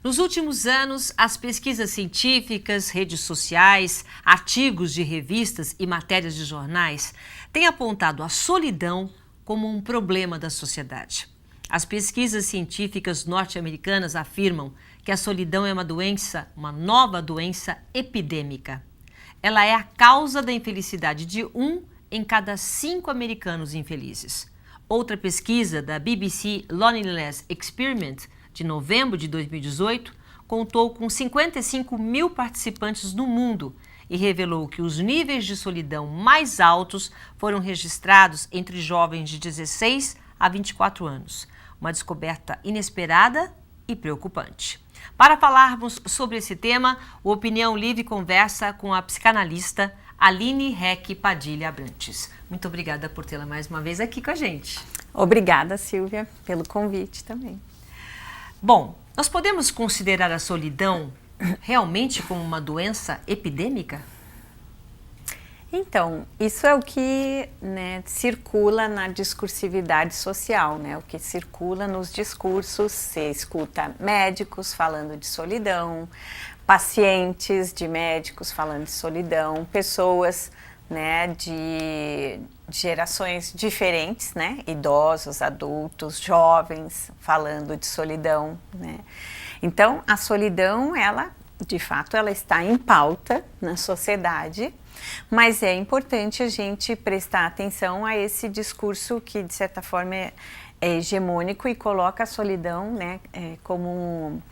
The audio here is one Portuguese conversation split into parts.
Nos últimos anos, as pesquisas científicas, redes sociais, artigos de revistas e matérias de jornais têm apontado a solidão como um problema da sociedade. As pesquisas científicas norte-americanas afirmam que a solidão é uma nova doença epidêmica. Ela é a causa da infelicidade de 1 em cada 5 americanos infelizes. Outra pesquisa da BBC Loneliness Experiment, de novembro de 2018, contou com 55 mil participantes no mundo e revelou que os níveis de solidão mais altos foram registrados entre jovens de 16 a 24 anos. Uma descoberta inesperada e preocupante. Para falarmos sobre esse tema, o Opinião Livre conversa com a psicanalista Aline Heck Padilha Abrantes. Muito obrigada por tê-la mais uma vez aqui com a gente. Obrigada, Silvia, pelo convite também. Bom, nós podemos considerar a solidão realmente como uma doença epidêmica? Então, isso é o que circula na discursividade social, o que circula nos discursos. Você escuta médicos falando de solidão, pacientes de médicos falando de solidão, pessoas de gerações diferentes, idosos, adultos, jovens falando de solidão. Então, a solidão, ela, de fato, ela está em pauta na sociedade, mas é importante a gente prestar atenção a esse discurso que, de certa forma, é hegemônico e coloca a solidão como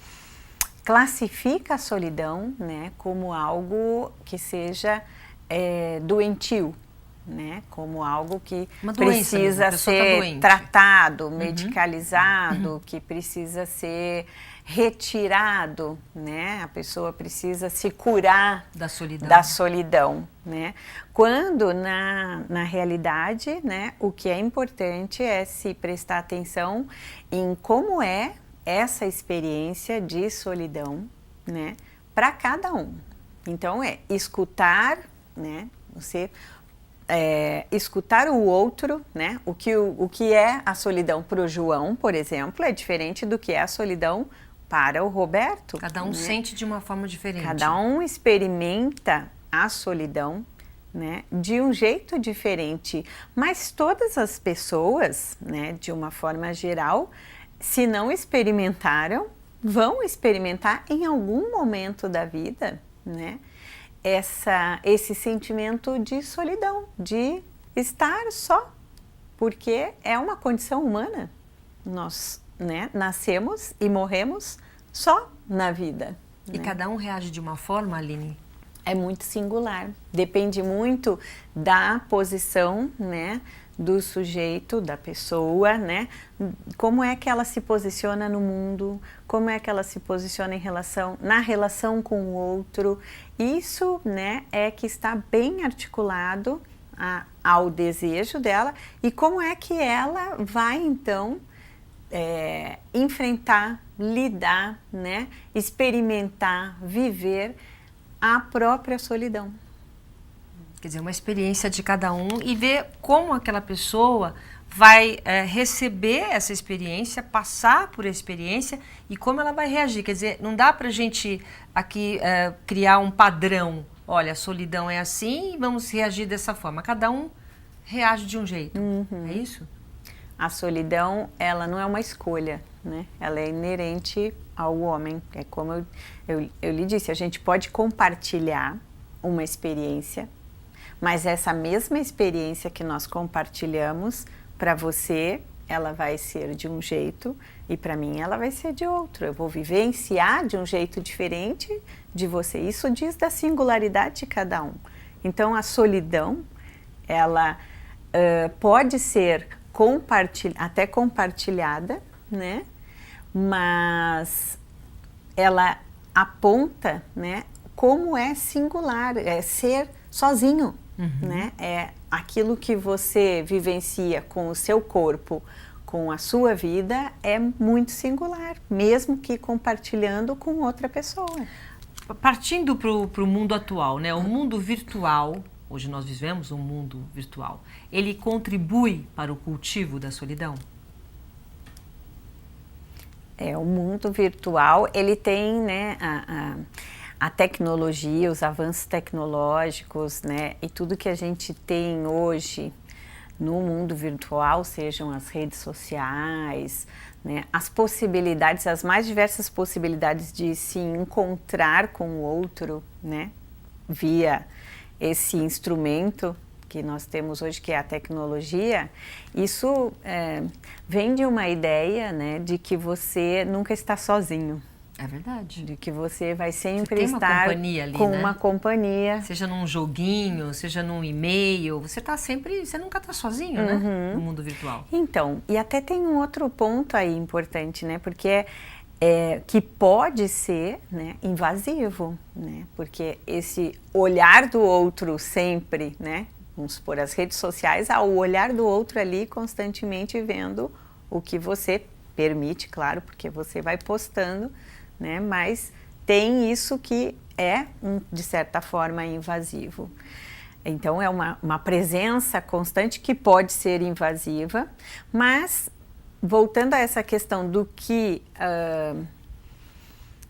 classifica a solidão como algo que seja doentio, como algo que precisa ser tratado, medicalizado, que precisa ser retirado, a pessoa precisa se curar da solidão, Quando na realidade, o que é importante é se prestar atenção em como é essa experiência de solidão, para cada um. Então escutar, você escutar o outro, o que é a solidão para o João, por exemplo, é diferente do que é a solidão para o Roberto. Cada um sente de uma forma diferente. Cada um experimenta a solidão, de um jeito diferente. Mas todas as pessoas, de uma forma geral, se não experimentaram, vão experimentar em algum momento da vida, esse sentimento de solidão, de estar só, porque é uma condição humana. Nós nascemos e morremos só na vida. E cada um reage de uma forma, Aline? É muito singular, depende muito da posição, do sujeito, da pessoa, como é que ela se posiciona no mundo, como é que ela se posiciona na relação com o outro. Isso, é que está bem articulado ao desejo dela e como é que ela vai, então, enfrentar, lidar, experimentar, viver a própria solidão. Quer dizer, uma experiência de cada um e ver como aquela pessoa vai receber essa experiência, passar por essa experiência e como ela vai reagir. Quer dizer, não dá pra gente aqui criar um padrão. Olha, a solidão é assim e vamos reagir dessa forma. Cada um reage de um jeito. É isso? A solidão, ela não é uma escolha, Ela é inerente ao homem. É como eu lhe disse, a gente pode compartilhar uma experiência, mas essa mesma experiência que nós compartilhamos, para você, ela vai ser de um jeito e para mim ela vai ser de outro. Eu vou vivenciar de um jeito diferente de você. Isso diz da singularidade de cada um. Então, a solidão, ela pode ser até compartilhada, mas ela aponta, como é singular, é ser sozinho, É aquilo que você vivencia com o seu corpo, com a sua vida, é muito singular, mesmo que compartilhando com outra pessoa. Partindo para o mundo atual, o mundo virtual, hoje nós vivemos um mundo virtual, ele contribui para o cultivo da solidão? O mundo virtual, ele tem, né, a tecnologia, os avanços tecnológicos, né, e tudo que a gente tem hoje no mundo virtual, sejam as redes sociais, né, as possibilidades, as mais diversas possibilidades de se encontrar com o outro, né, via esse instrumento que nós temos hoje, que é a tecnologia. Isso vem de uma ideia, né, de que você nunca está sozinho. É verdade. De que você vai sempre tem estar uma companhia ali, com né? uma companhia. Seja num joguinho, seja num e-mail, você nunca está sozinho, né? No mundo virtual. Então, e até tem um outro ponto aí importante, né? Porque que pode ser, né, invasivo, né? Porque esse olhar do outro sempre, né? Vamos supor, as redes sociais, o olhar do outro ali constantemente vendo o que você permite, claro, porque você vai postando, né? Mas tem isso que é, de certa forma, invasivo. Então, é uma presença constante que pode ser invasiva, mas, voltando a essa questão do que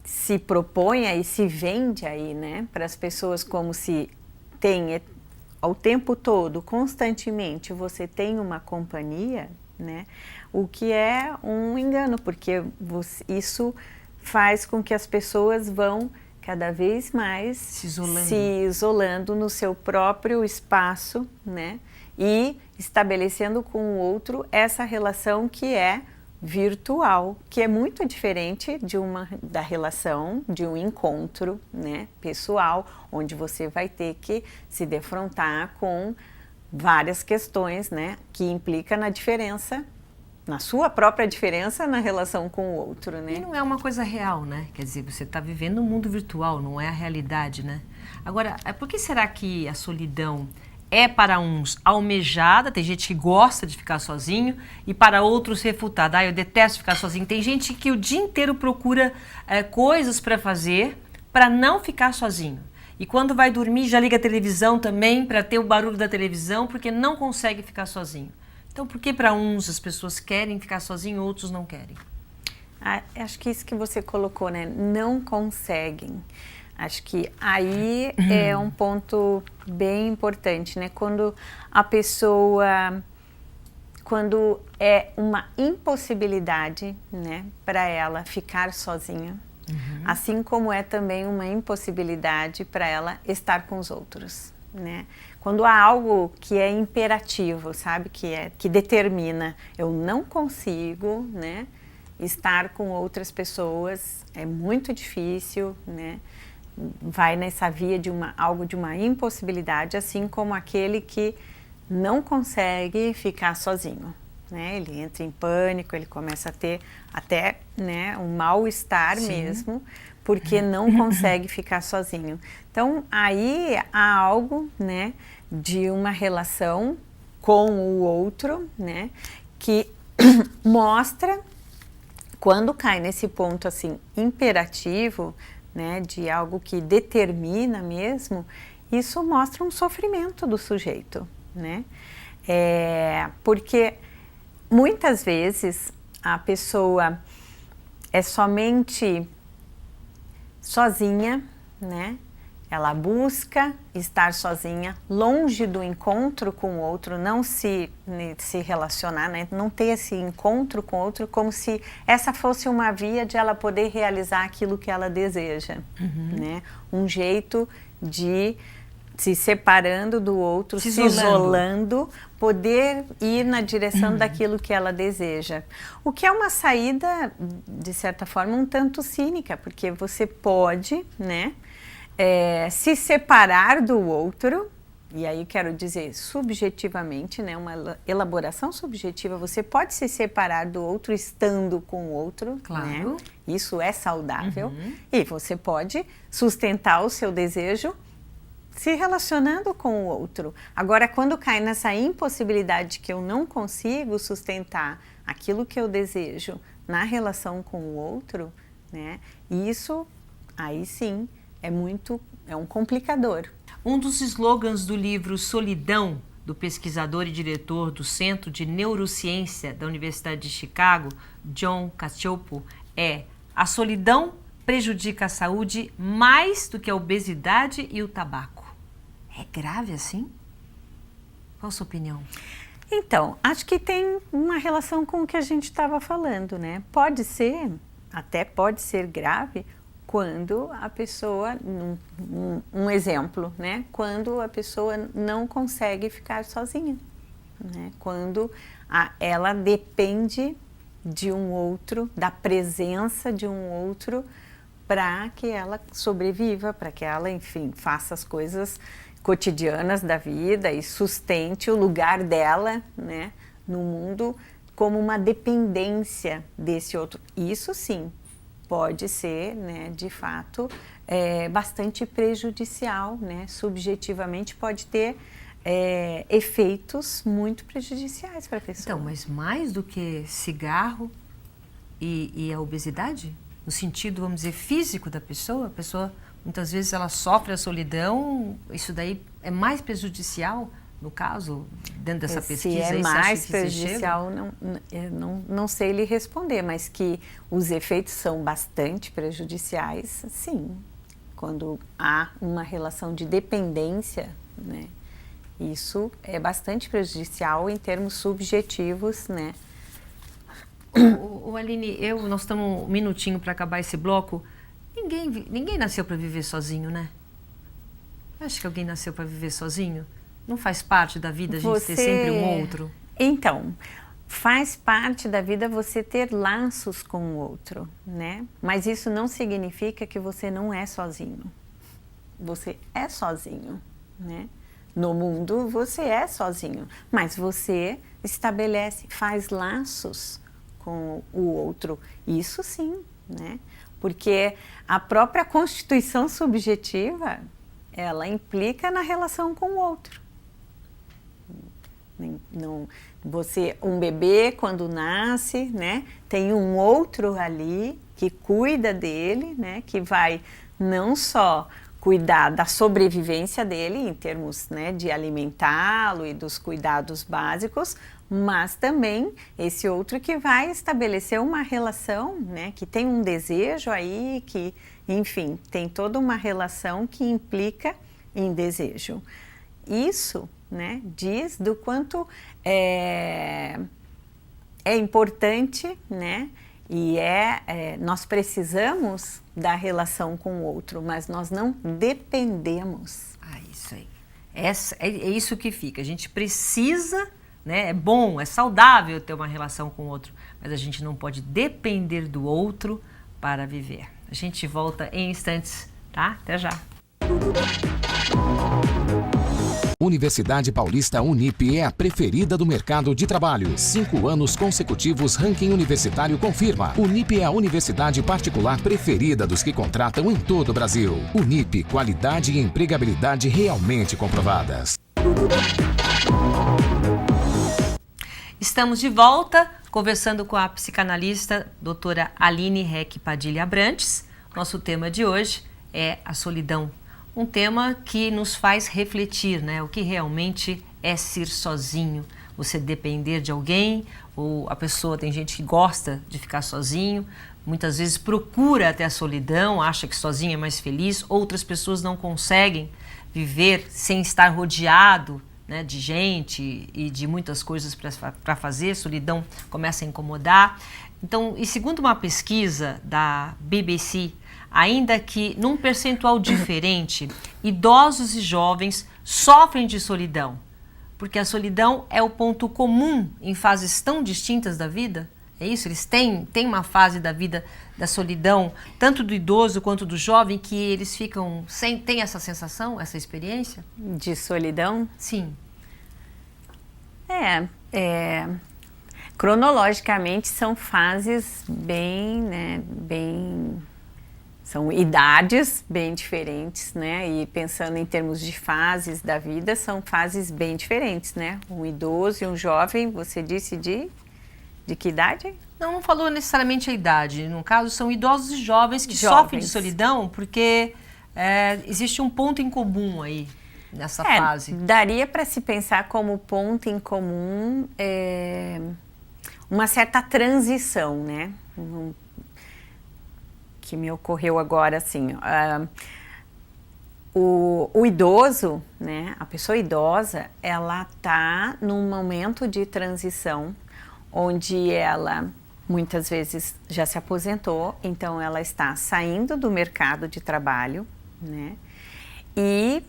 se propõe e se vende aí, né, para as pessoas, como se tem ao tempo todo, constantemente, você tem uma companhia, né, o que é um engano, porque isso faz com que as pessoas vão cada vez mais se isolando no seu próprio espaço, né, e estabelecendo com o outro essa relação que é virtual, que é muito diferente da relação de um encontro, né, pessoal, onde você vai ter que se defrontar com várias questões, né, que implica na diferença, na sua própria diferença na relação com o outro, né? E não é uma coisa real, né? Quer dizer, você está vivendo um mundo virtual, não é a realidade, né? Agora, por que será que a solidão é para uns almejada, tem gente que gosta de ficar sozinho, e para outros refutada? Eu detesto ficar sozinho. Tem gente que o dia inteiro procura coisas para fazer para não ficar sozinho. E quando vai dormir já liga a televisão também para ter o barulho da televisão, porque não consegue ficar sozinho. Então, por que para uns as pessoas querem ficar sozinho, outros não querem? Acho que isso que você colocou, né? Não conseguem. Acho que aí é um ponto bem importante, né? Quando é uma impossibilidade, né, para ela ficar sozinha, assim como é também uma impossibilidade para ela estar com os outros, né? Quando há algo que é imperativo, sabe, que determina, eu não consigo, né, estar com outras pessoas, é muito difícil, né? Vai nessa via de algo de uma impossibilidade, assim como aquele que não consegue ficar sozinho, né? Ele entra em pânico, ele começa a ter até, né, um mal-estar mesmo, porque não consegue ficar sozinho. Então, aí há algo, né, de uma relação com o outro, né, que mostra, quando cai nesse ponto assim imperativo, né, de algo que determina mesmo, isso mostra um sofrimento do sujeito, né? Porque muitas vezes a pessoa é somente sozinha, né? Ela busca estar sozinha, longe do encontro com o outro, não se relacionar, né? Não ter esse encontro com o outro, como se essa fosse uma via de ela poder realizar aquilo que ela deseja, né? Um jeito de se separando do outro, se isolando, poder ir na direção daquilo que ela deseja. O que é uma saída, de certa forma, um tanto cínica, porque você pode, né, se separar do outro, e aí quero dizer subjetivamente, né, uma elaboração subjetiva, você pode se separar do outro estando com o outro, claro, né? Isso é saudável, e você pode sustentar o seu desejo se relacionando com o outro. Agora, quando cai nessa impossibilidade que eu não consigo sustentar aquilo que eu desejo na relação com o outro, né, isso aí sim é um complicador. Um dos slogans do livro Solidão, do pesquisador e diretor do Centro de Neurociência da Universidade de Chicago, John Cacioppo, é: a solidão prejudica a saúde mais do que a obesidade e o tabaco. É grave assim? Qual a sua opinião? Então, acho que tem uma relação com o que a gente estava falando, né? Pode ser, até pode ser grave, quando a pessoa, um exemplo, né? Quando a pessoa não consegue ficar sozinha, né? Quando ela depende de um outro, da presença de um outro, para que ela sobreviva, para que ela, enfim, faça as coisas cotidianas da vida e sustente o lugar dela, né, no mundo, como uma dependência desse outro. Isso sim pode ser, né, de fato, bastante prejudicial, né? Subjetivamente pode ter efeitos muito prejudiciais para a pessoa. Então, mas mais do que cigarro e a obesidade? No sentido, vamos dizer, físico da pessoa? A pessoa, muitas vezes, ela sofre a solidão, isso daí é mais prejudicial, no caso, dentro dessa pesquisa? Se é mais prejudicial, não sei lhe responder, mas que os efeitos são bastante prejudiciais, sim. Quando há uma relação de dependência, né, isso é bastante prejudicial em termos subjetivos, né? Aline, nós estamos um minutinho para acabar esse bloco. Ninguém nasceu para viver sozinho, né? Acho que alguém nasceu para viver sozinho? Não faz parte da vida a gente ter sempre um outro? Então, faz parte da vida você ter laços com o outro, né? Mas isso não significa que você não é sozinho. Você é sozinho, né? No mundo você é sozinho, mas você estabelece, faz laços com o outro. Isso sim, né? Porque a própria constituição subjetiva, ela implica na relação com o outro. Um bebê, quando nasce, né, tem um outro ali que cuida dele, né, que vai não só cuidar da sobrevivência dele, em termos, né, de alimentá-lo e dos cuidados básicos, mas também esse outro que vai estabelecer uma relação, né, que tem um desejo aí, que, enfim, tem toda uma relação que implica em desejo. Isso, né, diz do quanto é importante, né, e nós precisamos da relação com o outro, mas nós não dependemos. Isso aí. É isso que fica. A gente precisa, né, é bom, é saudável ter uma relação com o outro, mas a gente não pode depender do outro para viver. A gente volta em instantes, tá? Até já. Universidade Paulista Unip é a preferida do mercado de trabalho. 5 anos consecutivos, ranking universitário confirma. Unip é a universidade particular preferida dos que contratam em todo o Brasil. Unip, qualidade e empregabilidade realmente comprovadas. Estamos de volta, conversando com a psicanalista doutora Aline Reck Padilha Abrantes. Nosso tema de hoje é a solidão. Um tema que nos faz refletir, né? O que realmente é ser sozinho. Você depender de alguém, ou a pessoa, tem gente que gosta de ficar sozinho, muitas vezes procura até a solidão, acha que sozinho é mais feliz. Outras pessoas não conseguem viver sem estar rodeado, né, de gente e de muitas coisas para fazer. Solidão começa a incomodar. Então, e segundo uma pesquisa da BBC, ainda que num percentual diferente, idosos e jovens sofrem de solidão, porque a solidão é o ponto comum em fases tão distintas da vida. É isso? Eles têm uma fase da vida da solidão, tanto do idoso quanto do jovem, que eles ficam tem essa sensação, essa experiência? De solidão? Sim. Cronologicamente são fases são idades bem diferentes, né? E pensando em termos de fases da vida, são fases bem diferentes, né? Um idoso e um jovem, você disse de que idade? Não falou necessariamente a idade. No caso, são idosos e jovens que sofrem de solidão, porque existe um ponto em comum aí. nessa fase? Daria para se pensar como ponto em comum uma certa transição, né? Que me ocorreu agora, assim, o idoso, né? A pessoa idosa, ela está num momento de transição onde ela muitas vezes já se aposentou, então ela está saindo do mercado de trabalho, né? E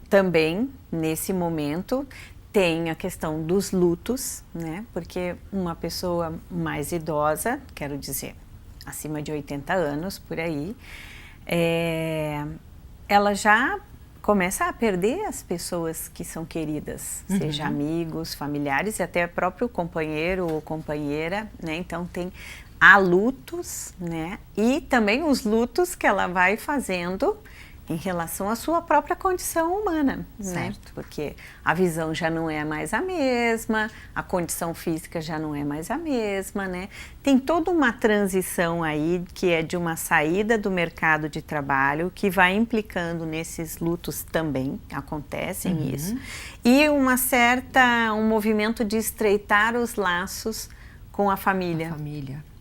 também, nesse momento, tem a questão dos lutos, né? Porque uma pessoa mais idosa, quero dizer, acima de 80 anos, por aí, ela já começa a perder as pessoas que são queridas, seja amigos, familiares e até próprio companheiro ou companheira, né? Então há lutos, né? E também os lutos que ela vai fazendo em relação à sua própria condição humana, né? Porque a visão já não é mais a mesma, a condição física já não é mais a mesma, né? Tem toda uma transição aí que é de uma saída do mercado de trabalho que vai implicando nesses lutos também, acontecem isso. E um movimento de estreitar os laços com a família.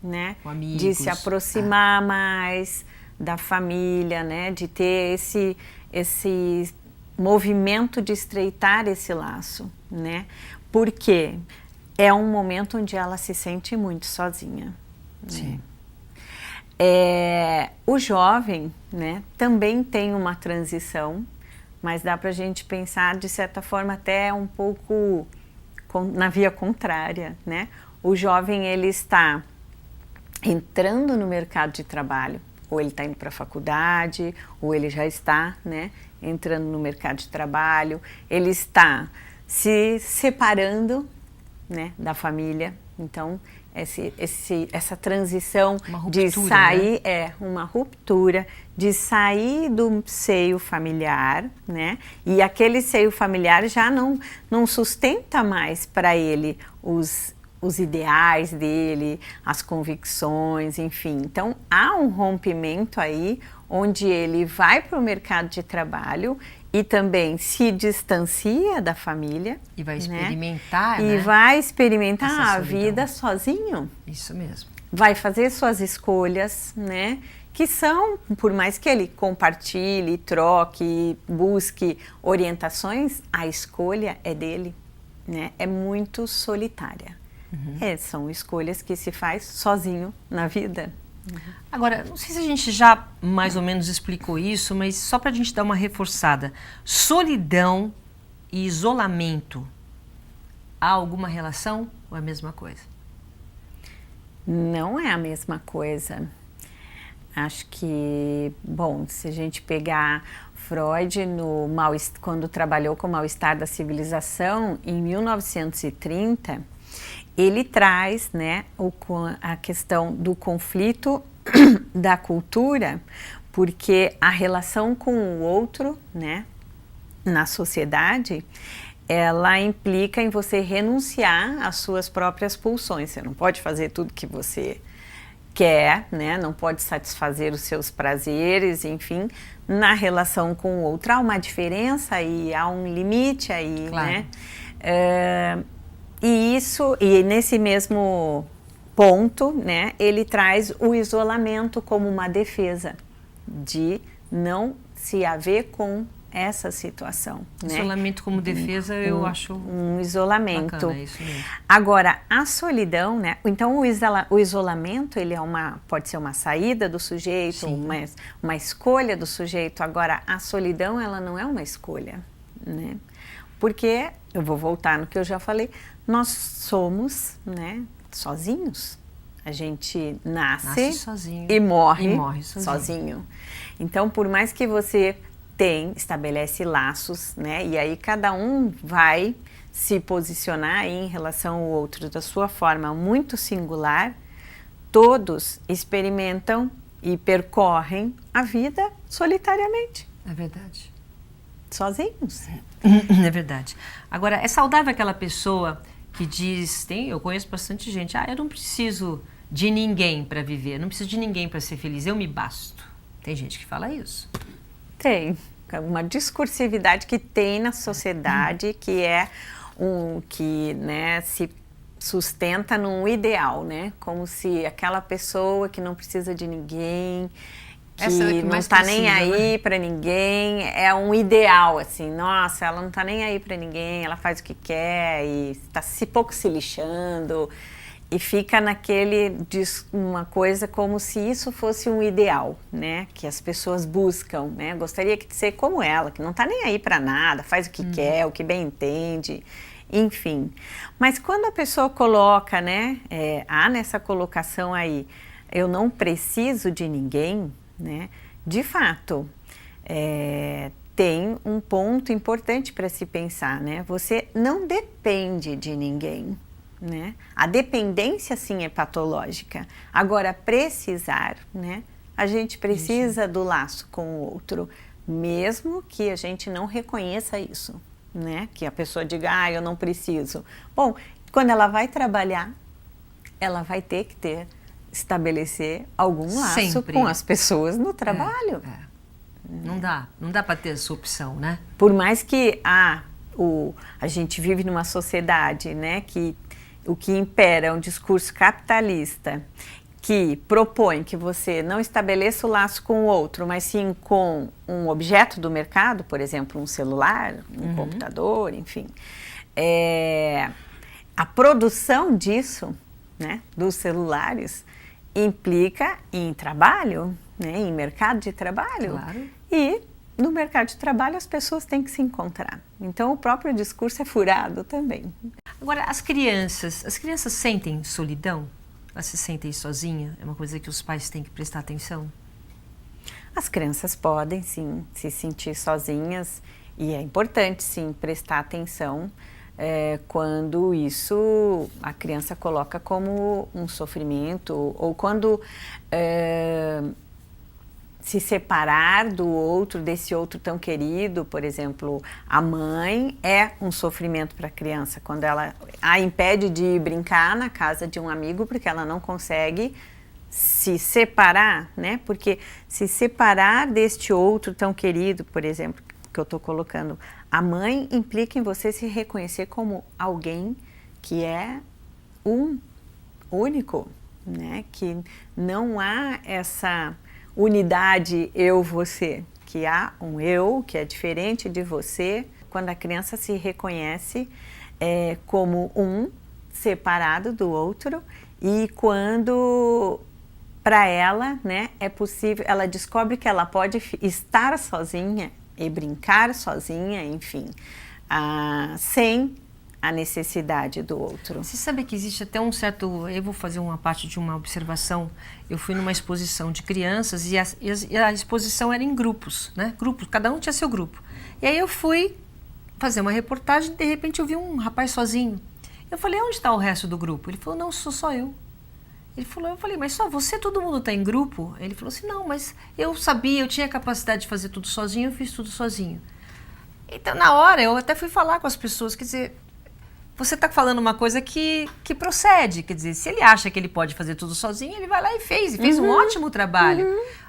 Né? Com amigos. De se aproximar mais da família, né? De ter esse movimento de estreitar esse laço, né? Porque é um momento onde ela se sente muito sozinha. Sim. O jovem, né, também tem uma transição, mas dá pra gente pensar de certa forma até um pouco na via contrária, né? O jovem, ele está entrando no mercado de trabalho, ou ele está indo para a faculdade, ou ele já está, né, entrando no mercado de trabalho, ele está se separando, né, da família. Então, essa transição de sair, né? Uma ruptura, de sair do seio familiar, né, e aquele seio familiar já não sustenta mais para ele os ideais dele, as convicções, enfim. Então, há um rompimento aí, onde ele vai para o mercado de trabalho e também se distancia da família. E vai experimentar, né? E vai experimentar a vida sozinho. Isso mesmo. Vai fazer suas escolhas, né? Que são, por mais que ele compartilhe, troque, busque orientações, a escolha é dele, né? É muito solitária. São escolhas que se faz sozinho na vida. Agora, não sei se a gente já mais ou menos explicou isso, mas só para a gente dar uma reforçada. Solidão e isolamento, há alguma relação ou é a mesma coisa? Não é a mesma coisa. Acho que, bom, se a gente pegar Freud quando trabalhou com o mal-estar da civilização, em 1930, ele traz, né, a questão do conflito da cultura, porque a relação com o outro, né, na sociedade, ela implica em você renunciar às suas próprias pulsões. Você não pode fazer tudo que você quer, né? Não pode satisfazer os seus prazeres, enfim. Na relação com o outro há uma diferença e há um limite aí, claro. Né? E nesse mesmo ponto, né, ele traz o isolamento como uma defesa de não se haver com essa situação. Isolamento, né? Como defesa, eu acho um isolamento. Bacana, é isso mesmo. Agora, a solidão, né? Então o isolamento, ele pode ser uma saída do sujeito, uma escolha do sujeito. Agora, a solidão, ela não é uma escolha, né? Porque, eu vou voltar no que eu já falei, nós somos, né, sozinhos. A gente nasce sozinho e morre sozinho. Então, por mais que você estabelece laços, né, e aí cada um vai se posicionar aí em relação ao outro da sua forma muito singular, todos experimentam e percorrem a vida solitariamente. É verdade. Sozinhos. É verdade. Agora, é saudável aquela pessoa que diz, eu conheço bastante gente, eu não preciso de ninguém para viver, não preciso de ninguém para ser feliz, eu me basto. Tem gente que fala isso. Tem. uma discursividade que tem na sociedade, que é que, né, se sustenta num ideal, né? Como se aquela pessoa que não precisa de ninguém, que não está nem aí para ninguém, é um ideal, assim, nossa, ela não está nem aí para ninguém, ela faz o que quer e está pouco se lixando, e fica uma coisa como se isso fosse um ideal, né, que as pessoas buscam, né, gostaria de ser como ela, que não está nem aí para nada, faz o que quer, o que bem entende, enfim. Mas quando a pessoa coloca, né, há nessa colocação aí, eu não preciso de ninguém, né? De fato, tem um ponto importante para se pensar, né? Você não depende de ninguém, né? A dependência sim é patológica. Agora, precisar, né? A gente precisa do laço com o outro, mesmo que a gente não reconheça isso, né? Que a pessoa diga, eu não preciso. Bom, quando ela vai trabalhar, ela vai ter que estabelecer algum laço Sempre. Com as pessoas no trabalho. Não dá para ter essa opção, né? Por mais que a gente vive numa sociedade, né, que o que impera é um discurso capitalista que propõe que você não estabeleça o laço com o outro, mas sim com um objeto do mercado, por exemplo, um celular, um computador, enfim. A produção disso, né, dos celulares, implica em trabalho, né, em mercado de trabalho. Claro. E no mercado de trabalho as pessoas têm que se encontrar. Então o próprio discurso é furado também. Agora, as crianças sentem solidão? Elas se sentem sozinhas? É uma coisa que os pais têm que prestar atenção? As crianças podem sim se sentir sozinhas e é importante sim prestar atenção quando isso a criança coloca como um sofrimento ou quando se separar do outro, desse outro tão querido, por exemplo, a mãe é um sofrimento para a criança, quando ela a impede de brincar na casa de um amigo porque ela não consegue se separar, né? Porque se separar deste outro tão querido, por exemplo, que eu estou colocando, a mãe implica em você se reconhecer como alguém que é único, né? Que não há essa unidade eu-você, que há um eu que é diferente de você. Quando a criança se reconhece como separado do outro e quando para ela, né, é possível, ela descobre que ela pode estar sozinha e brincar sozinha, enfim, sem a necessidade do outro. Você sabe que existe até um certo... Eu vou fazer uma parte de uma observação. Eu fui numa exposição de crianças e a exposição era em grupos, né? Grupos, cada um tinha seu grupo. E aí eu fui fazer uma reportagem e de repente eu vi um rapaz sozinho. Eu falei, onde está o resto do grupo? Ele falou, não, sou só eu. Eu falei, mas só você, todo mundo está em grupo? Ele falou assim, não, mas eu sabia, eu tinha capacidade de fazer tudo sozinho, eu fiz tudo sozinho. Então, na hora, eu até fui falar com as pessoas, quer dizer, você está falando uma coisa que procede, quer dizer, se ele acha que ele pode fazer tudo sozinho, ele vai lá e fez um ótimo trabalho.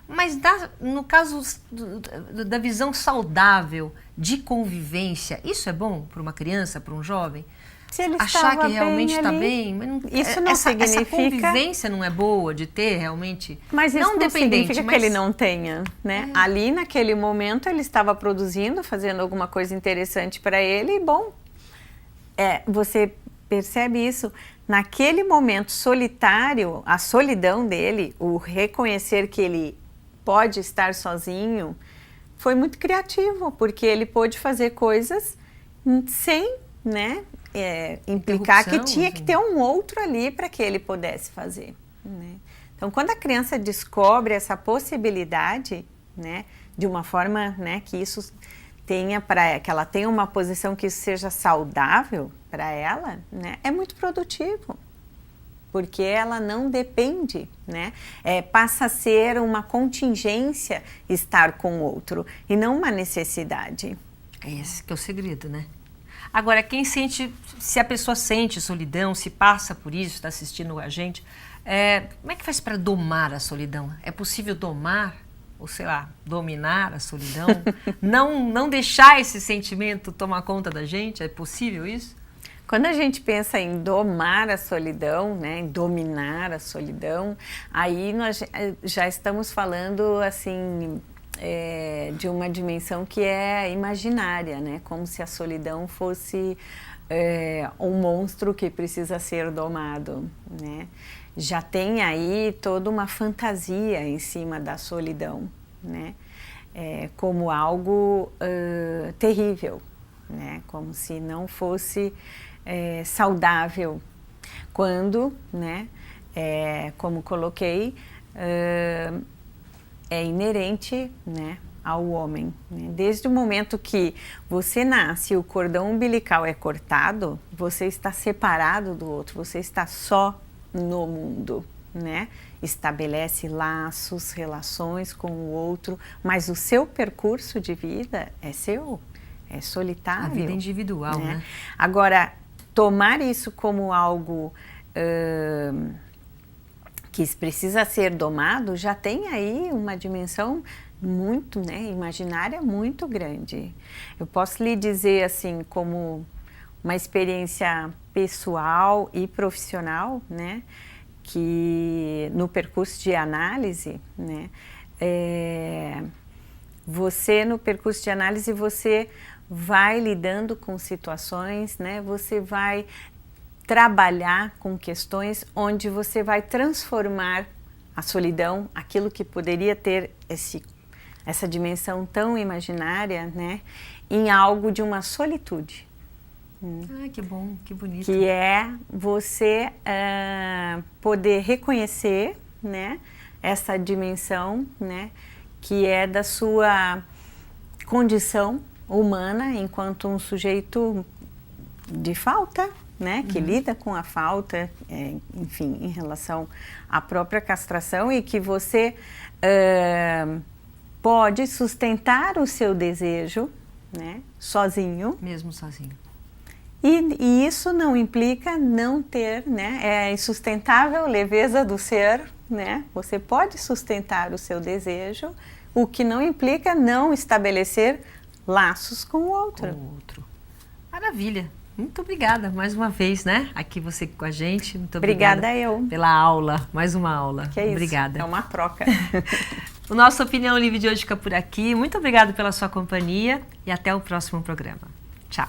Mas no caso da visão saudável de convivência, isso é bom para uma criança, para um jovem? Se ele achar que realmente está bem, mas isso não significa... Essa convivência não é boa de ter realmente, mas isso não significa que ele não tenha, né? Ali naquele momento ele estava produzindo, fazendo alguma coisa interessante para ele e bom, você percebe isso naquele momento solitário, a solidão dele, o reconhecer que ele pode estar sozinho, foi muito criativo, porque ele pôde fazer coisas sem, né? Implicar que tinha que ter um outro ali para que ele pudesse fazer, né? Então, quando a criança descobre essa possibilidade, né, de uma forma, né, que isso tenha que ela tenha uma posição que isso seja saudável para ela, né, é muito produtivo, porque ela não depende, né? Passa a ser uma contingência estar com o outro e não uma necessidade. É esse que é o segredo, né? Agora, se a pessoa sente solidão, se passa por isso, está assistindo a gente, como é que faz para domar a solidão? É possível domar? ou sei lá, dominar a solidão? não deixar esse sentimento tomar conta da gente? É possível isso? Quando a gente pensa em domar a solidão, né, em dominar a solidão, aí nós já estamos falando assim de uma dimensão que é imaginária, né, como se a solidão fosse um monstro que precisa ser domado, né? Já tem aí toda uma fantasia em cima da solidão, né, como algo terrível, né, como se não fosse saudável, quando, né, como coloquei, é inerente, né, ao homem, né? Desde o momento que você nasce e o cordão umbilical é cortado, você está separado do outro, você está só no mundo, né? Estabelece laços, relações com o outro, mas o seu percurso de vida é seu, é solitário. A vida individual, né? Agora, tomar isso como algo que precisa ser domado, já tem aí uma dimensão muito, né, imaginária muito grande. Eu posso lhe dizer assim, como uma experiência pessoal e profissional, né, que no percurso de análise, né, você no percurso de análise você vai lidando com situações, né, você vai trabalhar com questões onde você vai transformar a solidão, aquilo que poderia ter essa dimensão tão imaginária, né, em algo de uma solitude. Ah, que bom, que bonito. Que é você poder reconhecer, né, essa dimensão, né, que é da sua condição humana enquanto um sujeito de falta, né, que lida com a falta, enfim, em relação à própria castração, e que você pode sustentar o seu desejo, né, sozinho. Mesmo sozinho. E isso não implica não ter, né, é insustentável leveza do ser, né, você pode sustentar o seu desejo, o que não implica não estabelecer laços com o outro. Com o outro. Maravilha. Muito obrigada mais uma vez, né? Aqui você com a gente. Muito obrigada eu. Pela aula, mais uma aula. Que é isso? Obrigada. É uma troca. O nosso Opinião Livre de hoje fica por aqui. Muito obrigada pela sua companhia e até o próximo programa. Tchau.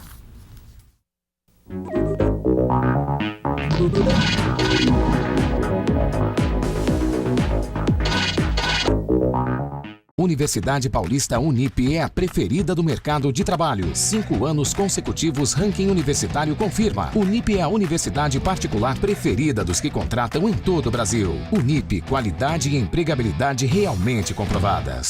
Universidade Paulista Unip é a preferida do mercado de trabalho. 5 anos consecutivos, ranking universitário confirma. Unip é a universidade particular preferida dos que contratam em todo o Brasil. Unip, qualidade e empregabilidade realmente comprovadas.